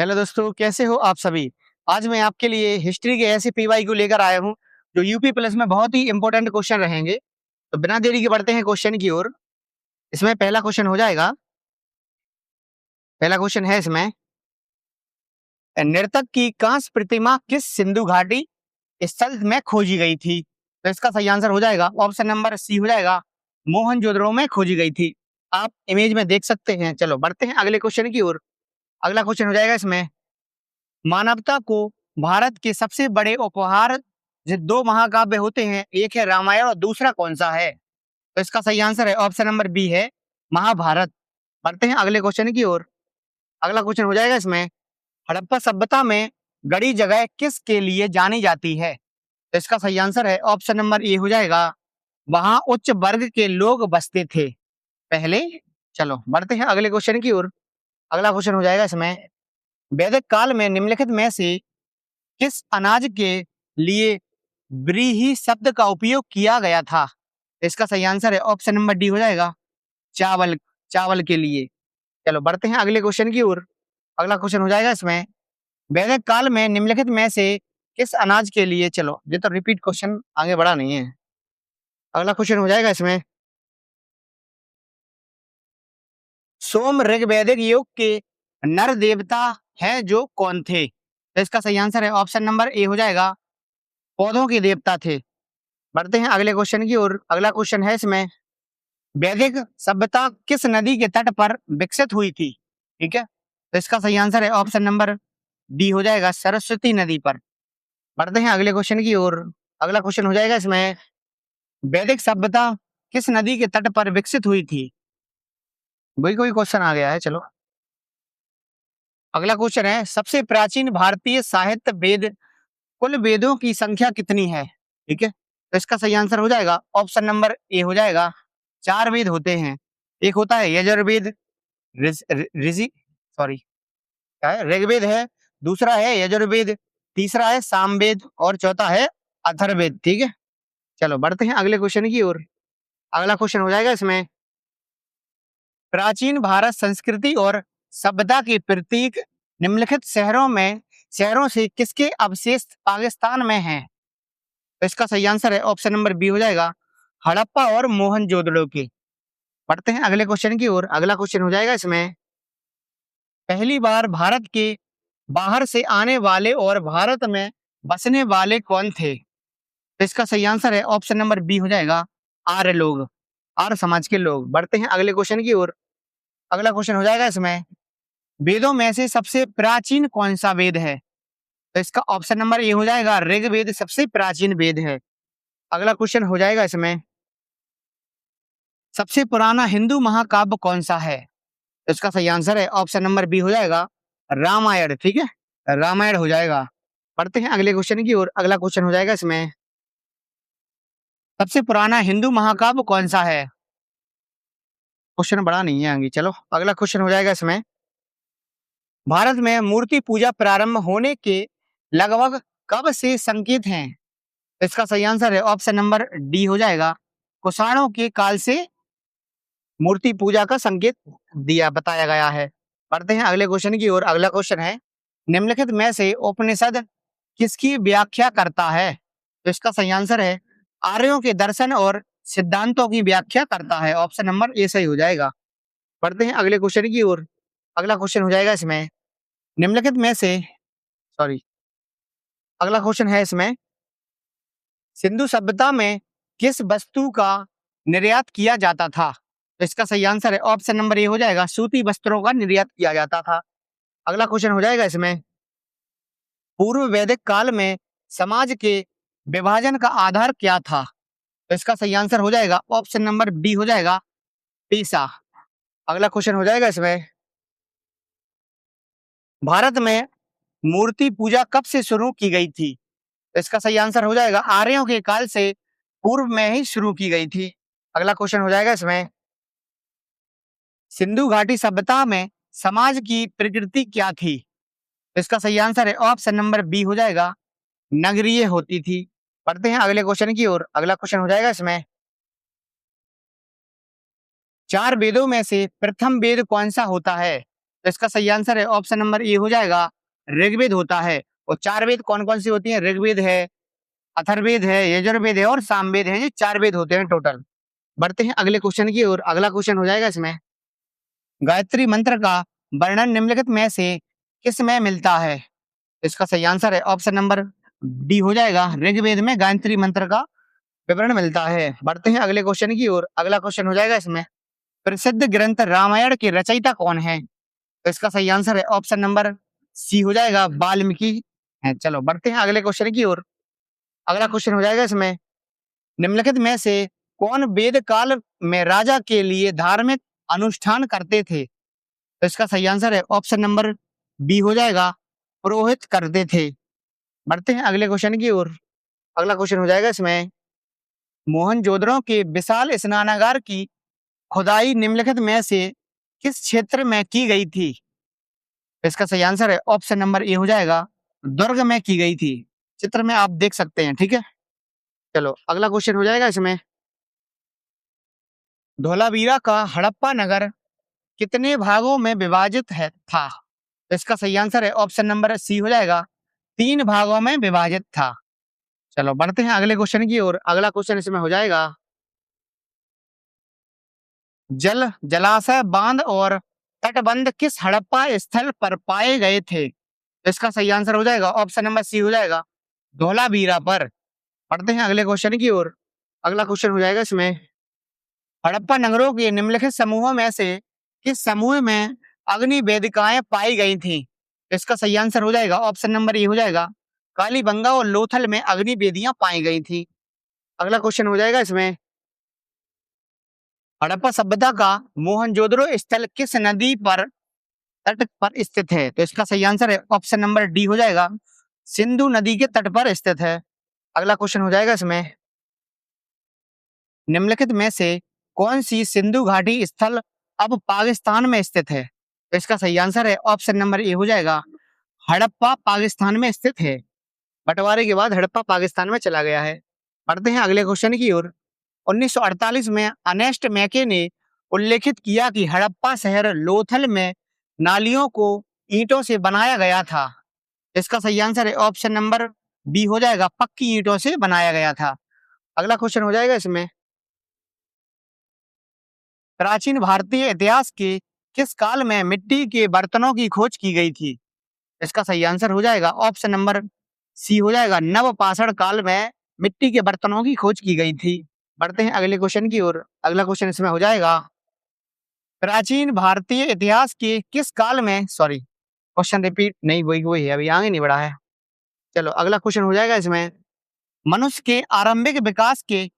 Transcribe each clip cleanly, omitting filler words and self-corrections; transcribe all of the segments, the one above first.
Hello दोस्तों, कैसे हो आप सभी। आज मैं आपके लिए हिस्ट्री के ऐसे पीवाई को लेकर आया हूँ जो यूपी प्लस में बहुत ही इंपॉर्टेंट क्वेश्चन रहेंगे। तो बिना देरी के बढ़ते हैं क्वेश्चन की ओर। इसमें पहला क्वेश्चन हो जाएगा। पहला क्वेश्चन है इसमें, नर्तक की कांस्य प्रतिमा किस सिंधु घाटी स्थल में खोजी गई थी। तो इसका सही आंसर हो जाएगा ऑप्शन नंबर सी हो जाएगा, मोहनजोदड़ो में खोजी गई थी। आप इमेज में देख सकते हैं। चलो बढ़ते हैं अगले क्वेश्चन की ओर। अगला क्वेश्चन हो जाएगा इसमें, मानवता को भारत के सबसे बड़े उपहार जो दो महाकाव्य होते हैं, एक है रामायण और दूसरा कौन सा है। तो इसका सही आंसर है ऑप्शन नंबर बी है, महाभारत। बढ़ते हैं अगले क्वेश्चन की ओर। अगला क्वेश्चन हो जाएगा इसमें, हड़प्पा सभ्यता में गड़ी जगह किसके लिए जानी जाती है। तो इसका सही आंसर है ऑप्शन नंबर ए हो जाएगा, वहां उच्च वर्ग के लोग बसते थे पहले। चलो बढ़ते हैं अगले क्वेश्चन की ओर। अगला क्वेश्चन हो जाएगा इसमें, वैदिक काल में निम्नलिखित में से किस अनाज के लिए व्रीहि शब्द का उपयोग किया गया था। इसका सही आंसर है ऑप्शन नंबर डी हो जाएगा, चावल। चावल के लिए। चलो बढ़ते हैं अगले क्वेश्चन की ओर। अगला क्वेश्चन हो जाएगा इसमें, वैदिक काल में निम्नलिखित में से किस अनाज के लिए, चलो ये तो रिपीट क्वेश्चन आगे बढ़ा नहीं है। अगला क्वेश्चन हो जाएगा इसमें, सोम ऋग्वैदिक युग के नर देवता हैं जो कौन थे। तो इसका सही आंसर है ऑप्शन नंबर ए हो जाएगा, पौधों के देवता थे। बढ़ते हैं अगले क्वेश्चन की ओर। अगला क्वेश्चन है इसमें, वैदिक सभ्यता किस नदी के तट पर विकसित हुई थी। ठीक है, तो इसका सही आंसर है ऑप्शन नंबर डी हो जाएगा, सरस्वती नदी पर। बढ़ते हैं अगले क्वेश्चन की ओर। अगला क्वेश्चन हो जाएगा इसमें, वैदिक सभ्यता किस नदी के तट पर विकसित हुई थी। वही कोई क्वेश्चन आ गया है। चलो अगला क्वेश्चन है, सबसे प्राचीन भारतीय साहित्य वेद कुल वेदों की संख्या कितनी है। ठीक है, तो इसका सही आंसर हो जाएगा ऑप्शन नंबर ए हो जाएगा, 4 वेद होते हैं। एक होता है यजुर्वेद, ऋषि सॉरी क्या है, ऋग्वेद है। दूसरा है यजुर्वेद, तीसरा है सामवेद और चौथा है अथर्ववेद। ठीक है, चलो बढ़ते हैं अगले क्वेश्चन की ओर। अगला क्वेश्चन हो जाएगा इसमें, प्राचीन भारत संस्कृति और सभ्यता के प्रतीक निम्नलिखित शहरों से किसके अवशेष पाकिस्तान में हैं। तो इसका सही आंसर है ऑप्शन नंबर बी हो जाएगा, हड़प्पा और मोहनजोदड़ो के। बढ़ते हैं अगले क्वेश्चन की ओर। अगला क्वेश्चन हो जाएगा इसमें, पहली बार भारत के बाहर से आने वाले और भारत में बसने वाले कौन थे। तो इसका सही आंसर है ऑप्शन नंबर बी हो जाएगा, आर्य लोग, आर्य समाज के लोग। बढ़ते हैं अगले क्वेश्चन की ओर। अगला क्वेश्चन हो जाएगा इसमें, वेदों में से सबसे प्राचीन कौन सा वेद है। तो इसका ऑप्शन नंबर ए हो जाएगा, ऋग्वेद सबसे प्राचीन वेद है। अगला क्वेश्चन हो जाएगा इसमें, सबसे पुराना हिंदू महाकाव्य कौन सा है। तो इसका सही आंसर है ऑप्शन नंबर बी हो जाएगा, रामायण। ठीक है, रामायण हो जाएगा। पढ़ते हैं अगले क्वेश्चन की ओर। अगला क्वेश्चन हो जाएगा इसमें, सबसे पुराना हिंदू महाकाव्य कौन सा है। क्वेश्चन बड़ा नहीं है आगे। चलो अगला क्वेश्चन हो जाएगा इसमें, भारत में मूर्ति पूजा प्रारंभ होने के लगभग कब से संकेत हैं। इसका सही आंसर है ऑप्शन नंबर डी हो जाएगा, कुषाणों के काल से मूर्ति पूजा का संकेत बताया गया है। पढ़ते हैं अगले क्वेश्चन की ओर। अगला क्वेश्चन है, निम्नलिखित में से उपनिषद किसकी व्याख्या करता है। तो इसका सही आंसर है, आर्यों के दर्शन और सिद्धांतों की व्याख्या करता है। ऑप्शन नंबर ए सही हो जाएगा। पढ़ते हैं अगले क्वेश्चन की ओर। अगला क्वेश्चन हो जाएगा इसमें, निम्नलिखित में से सॉरी अगला क्वेश्चन है इसमें, सिंधु सभ्यता में किस वस्तु का निर्यात किया जाता था। तो इसका सही आंसर है ऑप्शन नंबर ए हो जाएगा, सूती वस्त्रों का निर्यात किया जाता था। अगला क्वेश्चन हो जाएगा इसमें, पूर्व वैदिक काल में समाज के विभाजन का आधार क्या था। तो इसका सही आंसर हो जाएगा ऑप्शन नंबर बी हो जाएगा, पेशा। अगला क्वेश्चन हो जाएगा इसमें, भारत में मूर्ति पूजा कब से शुरू की गई थी। तो इसका सही आंसर हो जाएगा, आर्यों के काल से पूर्व में ही शुरू की गई थी। अगला क्वेश्चन हो जाएगा इसमें, सिंधु घाटी सभ्यता में समाज की प्रकृति क्या थी। तो इसका सही आंसर है ऑप्शन नंबर बी हो जाएगा, नगरीय होती थी। पढ़ते हैं अगले क्वेश्चन की ओर। अगला क्वेश्चन हो जाएगा इसमें, 4 वेदों में से प्रथम वेद कौन सा होता है। तो इसका सही आंसर है ऑप्शन नंबर ए हो जाएगा, ऋग्वेद होता है। और 4 वेद कौन-कौन सी होती हैं? ऋग्वेद है, अथर्ववेद है, यजुर्वेद है और सामवेद है। ये 4 वेद होते हैं टोटल। बढ़ते हैं अगले क्वेश्चन की ओर। अगला क्वेश्चन हो जाएगा इसमें, गायत्री मंत्र का वर्णन निम्नलिखित में से किस में मिलता है? इसका सही आंसर है ऑप्शन नंबर डी हो जाएगा, ऋग्वेद में गायत्री मंत्र का विवरण मिलता है। बढ़ते हैं अगले क्वेश्चन की ओर। अगला क्वेश्चन हो जाएगा इसमें, प्रसिद्ध ग्रंथ रामायण के रचयिता कौन है? तो इसका सही आंसर है ऑप्शन नंबर सी हो जाएगा, वाल्मीकि है। चलो बढ़ते हैं अगले क्वेश्चन की ओर। अगला क्वेश्चन हो जाएगा इसमें, निम्नलिखित में से कौन वेद काल में राजा के लिए धार्मिक अनुष्ठान करते थे? तो इसका सही आंसर है ऑप्शन नंबर बी हो जाएगा, पुरोहित करते थे। बढ़ते हैं अगले क्वेश्चन की ओर। अगला क्वेश्चन हो जाएगा इसमें, मोहनजोदड़ो के विशाल स्नानागार की खुदाई निम्नलिखित में से किस क्षेत्र में की गई थी? इसका सही आंसर है ऑप्शन नंबर ए हो जाएगा, दुर्ग में की गई थी। चित्र में आप देख सकते हैं, ठीक है। चलो अगला क्वेश्चन हो जाएगा इसमें, धोलावीरा का हड़प्पा नगर कितने भागों में विभाजित है था? इसका सही आंसर है ऑप्शन नंबर सी हो जाएगा, 3 भागों में विभाजित था। चलो बढ़ते हैं अगले क्वेश्चन की ओर। अगला क्वेश्चन इसमें हो जाएगा, जलाशय, बांध और तटबंध किस हड़प्पा स्थल पर पाए गए थे? इसका सही आंसर हो जाएगा ऑप्शन नंबर सी हो जाएगा, धोलावीरा पर। पढ़ते हैं अगले क्वेश्चन की ओर। अगला क्वेश्चन हो जाएगा इसमें, हड़प्पा नगरों के निम्नलिखित समूहों में से किस समूह में अग्नि वेदिकाएं पाई गई थी? इसका सही आंसर हो जाएगा ऑप्शन नंबर ए हो जाएगा, कालीबंगा और लोथल में अग्नि वेदियां पाई गई थी। अगला क्वेश्चन हो जाएगा इसमें, हड़प्पा सभ्यता का मोहनजोदड़ो स्थल किस नदी पर तट पर स्थित है? तो इसका सही आंसर है ऑप्शन नंबर डी हो जाएगा, सिंधु नदी के तट पर स्थित है। अगला क्वेश्चन हो जाएगा इसमें, निम्नलिखित में से कौन सी सिंधु घाटी स्थल अब पाकिस्तान में स्थित है? तो इसका सही आंसर है ऑप्शन नंबर ए हो जाएगा, हड़प्पा पाकिस्तान में स्थित है। बंटवारे के बाद हड़प्पा पाकिस्तान में चला गया है। पढ़ते हैं अगले क्वेश्चन की ओर। 1948 में अर्नेस्ट मैके ने उल्लेखित किया कि हड़प्पा शहर लोथल में नालियों को ईंटों से बनाया गया था। इसका सही आंसर है ऑप्शन नंबर बी हो जाएगा, पक्की ईंटों से बनाया गया था। अगला क्वेश्चन हो जाएगा इसमें, प्राचीन भारतीय इतिहास के किस काल में मिट्टी के बर्तनों की खोज की गई थी? इसका सही आंसर हो जाएगा ऑप्शन नंबर सी हो जाएगा, नवपाषाण काल में मिट्टी के बर्तनों की खोज की गई थी। बढ़ते हैं अगले क्वेश्चन की ओर। अगला क्वेश्चन इसमें हो जाएगा, प्राचीन भारतीय इतिहास के किस काल में, सॉरी क्वेश्चन रिपीट नहीं, वही वही है, अभी आगे नहीं बढ़ा है। चलो अगला क्वेश्चन हो जाएगा इसमें, मनुष्य के आरंभिक विकास के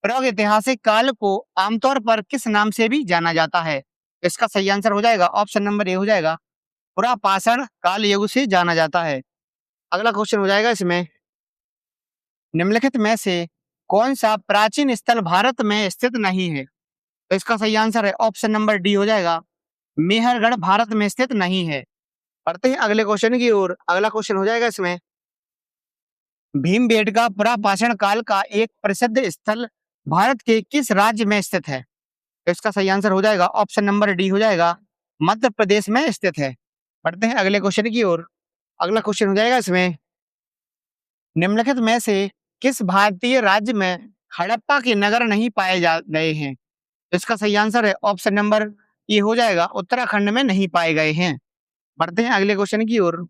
प्रागैतिहासिक काल को आमतौर पर किस नाम से भी जाना जाता है? इसका सही आंसर हो जाएगा ऑप्शन नंबर ए हो जाएगा, पुरापाषाण काल युग से जाना जाता है। अगला क्वेश्चन हो जाएगा इसमें, निम्नलिखित में से कौन सा प्राचीन स्थल भारत में स्थित नहीं है? तो इसका सही आंसर है ऑप्शन नंबर डी हो जाएगा, मेहरगढ़ भारत में स्थित नहीं है। पढ़ते हैं अगले क्वेश्चन की ओर। अगला क्वेश्चन हो जाएगा इसमें, भीमबेटका पुरापाषाण काल का एक प्रसिद्ध स्थल भारत के किस राज्य में स्थित है? तो इसका सही आंसर हो जाएगा ऑप्शन नंबर डी हो जाएगा, मध्य प्रदेश में स्थित है। पढ़ते हैं अगले क्वेश्चन की ओर। अगला क्वेश्चन हो जाएगा इसमें, निम्नलिखित में से किस भारतीय राज्य में हड़प्पा के नगर नहीं पाए जा रहे हैं? तो इसका सही आंसर है ऑप्शन नंबर ए हो जाएगा, उत्तराखंड में नहीं पाए गए हैं। बढ़ते हैं अगले क्वेश्चन की ओर।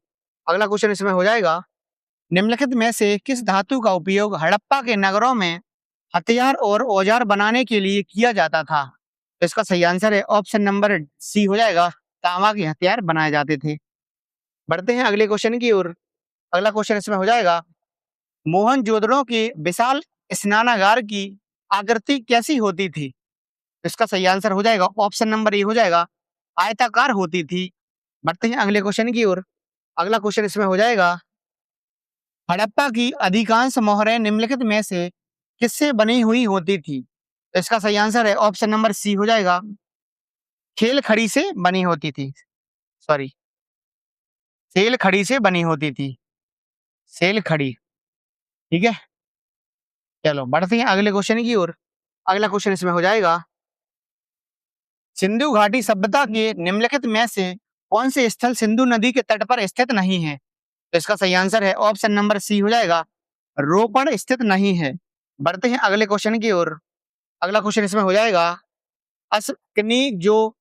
अगला क्वेश्चन इसमें हो जाएगा, निम्नलिखित में से किस धातु का उपयोग हड़प्पा के नगरों में हथियार और औजार बनाने के लिए किया जाता था? तो इसका सही आंसर है ऑप्शन नंबर सी हो जाएगा, तांबा के हथियार बनाए जाते थे। बढ़ते हैं अगले क्वेश्चन की ओर। अगला क्वेश्चन इसमें हो जाएगा, मोहनजोदड़ो के विशाल स्नानागार की आकृति कैसी होती थी? इसका सही आंसर हो जाएगा ऑप्शन नंबर ए हो जाएगा, आयताकार होती थी। बढ़ते हैं अगले क्वेश्चन की ओर। अगला क्वेश्चन इसमें हो जाएगा, हड़प्पा की अधिकांश मोहरें निम्नलिखित में से किससे बनी हुई होती थी? तो इसका सही आंसर है ऑप्शन नंबर सी हो जाएगा, खेल खड़ी से बनी होती थी, सॉरी सेल खड़ी से बनी होती थी, सेल खड़ी। ठीक है, चलो बढ़ते हैं अगले क्वेश्चन की ओर। अगला क्वेश्चन इसमें हो जाएगा, सिंधु घाटी सभ्यता के निम्नलिखित में से कौन से स्थल सिंधु नदी के तट पर स्थित नहीं है? तो इसका सही आंसर है ऑप्शन नंबर सी हो जाएगा, रोपण स्थित नहीं है। बढ़ते हैं अगले क्वेश्चन की ओर। अगला क्वेश्चन इसमें हो जाएगा, अस्कनी जो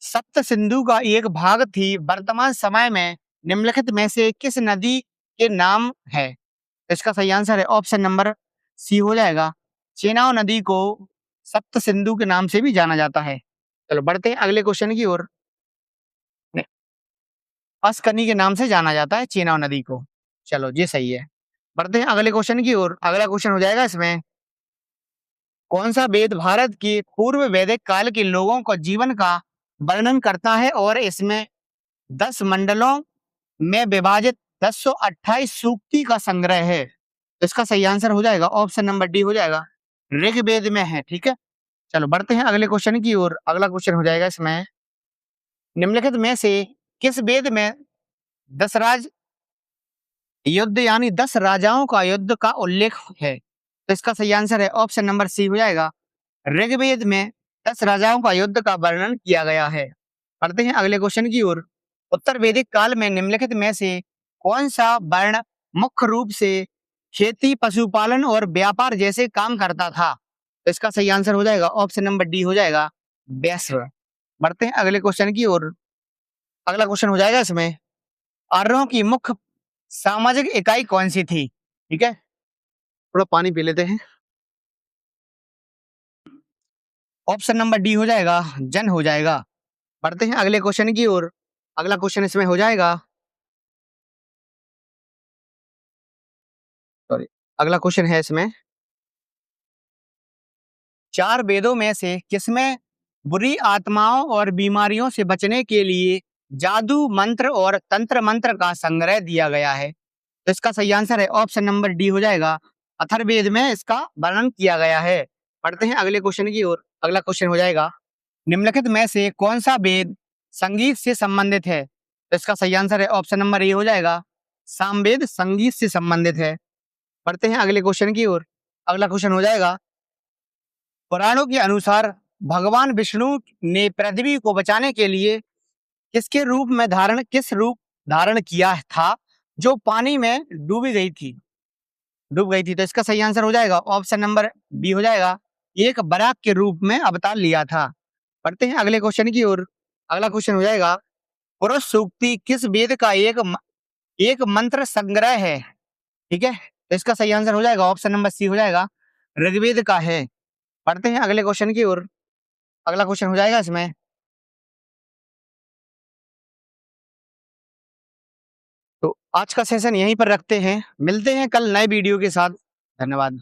सप्त सिंधु का एक भाग थी, वर्तमान समय में निम्नलिखित में से किस नदी के नाम है? तो इसका सही आंसर है ऑप्शन नंबर सी हो जाएगा, चेनाब नदी को सप्त सिंधु के नाम से भी जाना जाता है। चलो बढ़ते हैं अगले क्वेश्चन की ओर। अस्कनी के नाम से जाना जाता है चेनाब नदी को। चलो ये सही है। बढ़ते हैं अगले क्वेश्चन की ओर। अगला क्वेश्चन हो जाएगा इसमें, कौन सा वेद भारत के पूर्व वैदिक काल के लोगों को जीवन का वर्णन करता है और इसमें 10 मंडलों में विभाजित 1028 सूक्ति का संग्रह है? तो इसका सही आंसर हो जाएगा ऑप्शन नंबर डी हो जाएगा, ऋग्वेद में है। ठीक है, चलो बढ़ते हैं अगले क्वेश्चन की ओर। अगला क्वेश्चन हो जाएगा इसमें, निम्नलिखित में से किस वेद में दशराज युद्ध यानी 10 राजाओं का युद्ध का उल्लेख है? तो इसका सही आंसर है ऑप्शन नंबर सी हो जाएगा, ऋग्वेद में 10 राजाओं का युद्ध का वर्णन किया गया है। पढ़ते हैं अगले क्वेश्चन की ओर। उत्तर वैदिक काल में निम्नलिखित में से कौन सा वर्ण मुख्य रूप से खेती, पशुपालन और व्यापार जैसे काम करता था? तो इसका सही आंसर हो जाएगा ऑप्शन नंबर डी हो जाएगा, वैश्य। बढ़ते हैं अगले क्वेश्चन की ओर। अगला क्वेश्चन हो जाएगा इसमें, आर्यों की मुख्य सामाजिक इकाई कौन सी थी? ठीक है, थोड़ा पानी पी लेते हैं। ऑप्शन नंबर डी हो जाएगा, जन हो जाएगा। बढ़ते हैं अगले क्वेश्चन की ओर। अगला क्वेश्चन इसमें हो जाएगा, सॉरी, अगला क्वेश्चन है इसमें, चार वेदों में से किसमें बुरी आत्माओं और बीमारियों से बचने के लिए जादू मंत्र और तंत्र मंत्र का संग्रह दिया गया है? तो इसका सही आंसर है ऑप्शन नंबर डी हो जाएगा, अथर्ववेद में इसका वर्णन किया गया है। पढ़ते हैं अगले क्वेश्चन की ओर। अगला क्वेश्चन हो जाएगा, निम्नलिखित में से कौन सा वेद संगीत से संबंधित है? तो इसका सही आंसर है ऑप्शन नंबर ए हो जाएगा, सामवेद संगीत से संबंधित है। पढ़ते हैं अगले क्वेश्चन की ओर। अगला क्वेश्चन हो जाएगा, पुराणों के अनुसार भगवान विष्णु ने पृथ्वी को बचाने के लिए किस रूप धारण किया था जो पानी में डूब गई थी? तो इसका सही आंसर हो जाएगा ऑप्शन नंबर बी हो जाएगा, एक बराक के रूप में अवतार लिया था। पढ़ते हैं अगले क्वेश्चन की ओर। अगला क्वेश्चन हो जाएगा, पुरुष सूक्ति किस वेद का एक मंत्र संग्रह है? ठीक है, तो इसका सही आंसर हो जाएगा ऑप्शन नंबर सी हो जाएगा, ऋग्वेद का है। पढ़ते हैं अगले क्वेश्चन की ओर। अगला क्वेश्चन हो जाएगा इसमें, तो आज का सेशन यहीं पर रखते हैं, मिलते हैं कल नए वीडियो के साथ। धन्यवाद।